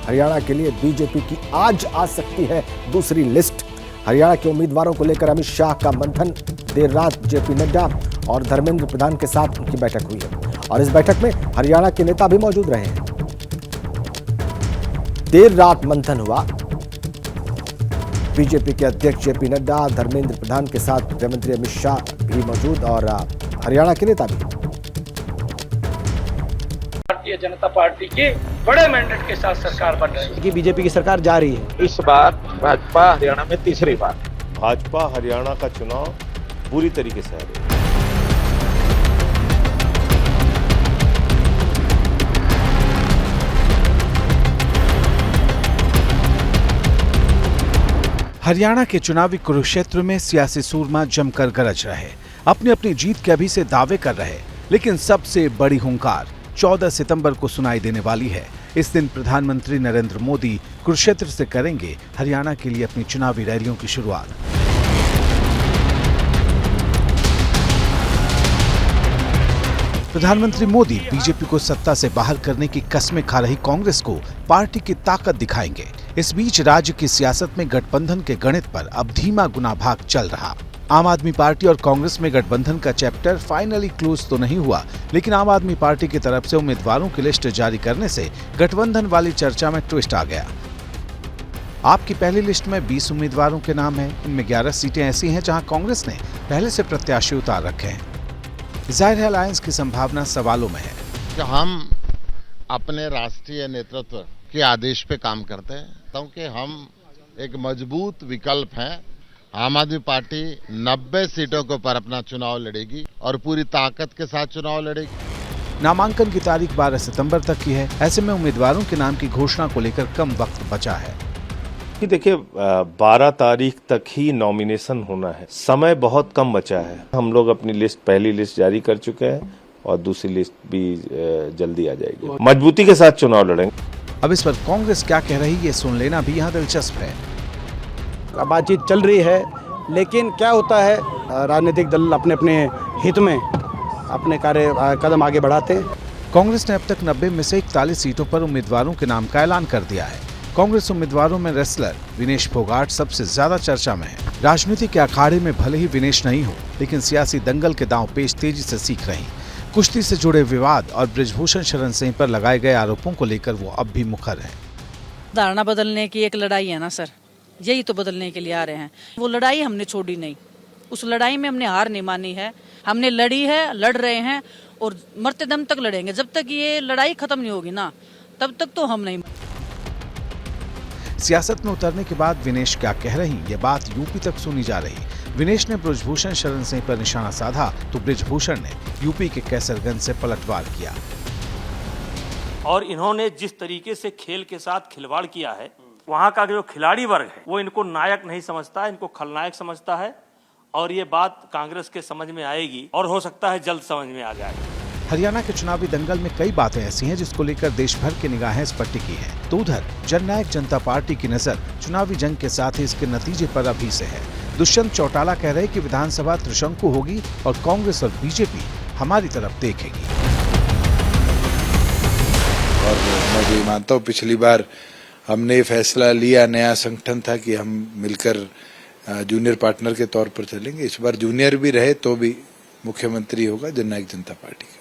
हरियाणा के लिए बीजेपी की आज आ सकती है दूसरी लिस्ट। हरियाणा के उम्मीदवारों को लेकर अमित शाह का मंथन। देर रात जेपी नड्डा और धर्मेंद्र प्रधान के साथ उनकी बैठक हुई है और इस बैठक में हरियाणा के नेता भी मौजूद रहे हैं। देर रात मंथन हुआ। बीजेपी के अध्यक्ष जेपी नड्डा, धर्मेंद्र प्रधान के साथ गृह मंत्री अमित शाह भी मौजूद और हरियाणा के नेता भी। भारतीय जनता पार्टी की बड़े मैंडेट के साथ सरकार बन रही है कि बीजेपी की सरकार जा रही है। इस बार भाजपा हरियाणा में तीसरी बार। भाजपा हरियाणा का चुनाव पूरी तरीके से हारेगी। हरियाणा के चुनावी कुरुक्षेत्र में सियासी सूरमा जमकर गरज रहे, अपनी अपनी जीत के अभी से दावे कर रहे, लेकिन सबसे बड़ी हुंकार 14 सितंबर को सुनाई देने वाली है। इस दिन प्रधानमंत्री नरेंद्र मोदी कुरुक्षेत्र से करेंगे हरियाणा के लिए अपनी चुनावी रैलियों की शुरुआत। प्रधानमंत्री मोदी बीजेपी को सत्ता से बाहर करने की कस्में खा रही कांग्रेस को पार्टी की ताकत दिखाएंगे। इस बीच राज्य की सियासत में गठबंधन के गणित पर अब धीमा गुनाभाग चल रहा। आम आदमी पार्टी और कांग्रेस में गठबंधन का चैप्टर फाइनली क्लोज तो नहीं हुआ, लेकिन आम आदमी पार्टी की तरफ से उम्मीदवारों की लिस्ट जारी करने से गठबंधन वाली चर्चा में ट्विस्ट आ गया। आपकी पहली लिस्ट में 20 उम्मीदवारों के नाम हैं। इनमें 11 सीटें ऐसी हैं जहां कांग्रेस ने पहले से प्रत्याशी उतार रखे हैं। जाहिर है अलायंस की संभावना सवालों में है। कि हम अपने राष्ट्रीय नेतृत्व के आदेश पे काम करते हैं, क्योंकि हम एक मजबूत विकल्प हैं। आम आदमी पार्टी 90 सीटों के ऊपर अपना चुनाव लड़ेगी और पूरी ताकत के साथ चुनाव लड़ेगी। नामांकन की तारीख 12 सितंबर तक की है। ऐसे में उम्मीदवारों के नाम की घोषणा को लेकर कम वक्त बचा है। देखिए 12 तारीख तक ही नॉमिनेशन होना है, समय बहुत कम बचा है। हम लोग अपनी लिस्ट, पहली लिस्ट जारी कर चुके हैं और दूसरी लिस्ट भी जल्दी आ जाएगी। मजबूती के साथ चुनाव लड़ेंगे। अब इस पर कांग्रेस क्या कह रही है, ये सुन लेना भी यहाँ दिलचस्प है। बातचीत चल रही है, लेकिन क्या होता है, राजनीतिक दल अपने अपने हित में अपने कदम आगे बढ़ाते हैं। कांग्रेस ने अब तक 90 में से 41 सीटों पर उम्मीदवारों के नाम का ऐलान कर दिया है। कांग्रेस उम्मीदवारों में रेसलर विनेश फोगाट सबसे ज्यादा चर्चा में है। राजनीति के अखाड़े में भले ही विनेश नहीं हो, लेकिन सियासी दंगल के दांव पेच तेजी से सीख रही। कुश्ती से जुड़े विवाद और बृजभूषण शरण सिंह पर लगाए गए आरोपों को लेकर वो अब भी मुखर है। धारणा बदलने की एक लड़ाई है ना सर, यही तो बदलने के लिए आ रहे हैं। वो लड़ाई हमने छोड़ी नहीं, उस लड़ाई में हमने हार नहीं मानी है। हमने लड़ी है, लड़ रहे हैं और मरते दम तक लड़ेंगे। जब तक ये लड़ाई खत्म नहीं होगी ना, तब तक तो हम नहीं। सियासत में उतरने के बाद विनेश क्या कह रही, ये बात यूपी तक सुनी जा रही। विनेश ने बृजभूषण शरण सिंह पर निशाना साधा तो बृजभूषण ने यूपी के कैसरगंज से पलटवार किया। और इन्होंने जिस तरीके से खेल के साथ खिलवाड़ किया है, वहां का जो खिलाड़ी वर्ग है वो इनको नायक नहीं समझता, इनको खलनायक समझता है। और ये बात कांग्रेस के समझ में आएगी और हो सकता है जल्द समझ में आ जाए। हरियाणा के चुनावी दंगल में कई बातें ऐसी हैं जिसको लेकर देश भर की निगाहें इस पर टिकी हैं। तो उधर जननायक जनता पार्टी की नजर चुनावी जंग के साथ ही इसके नतीजे पर अभी से है। दुष्यंत चौटाला कह रहे कि विधानसभा त्रिशंकु होगी और कांग्रेस और बीजेपी हमारी तरफ देखेगी। और मैं भी मानता हूँ पिछली बार हमने ये फैसला लिया, नया संगठन था कि हम मिलकर जूनियर पार्टनर के तौर पर चलेंगे। इस बार जूनियर भी रहे तो भी मुख्यमंत्री होगा जननायक जनता पार्टी का।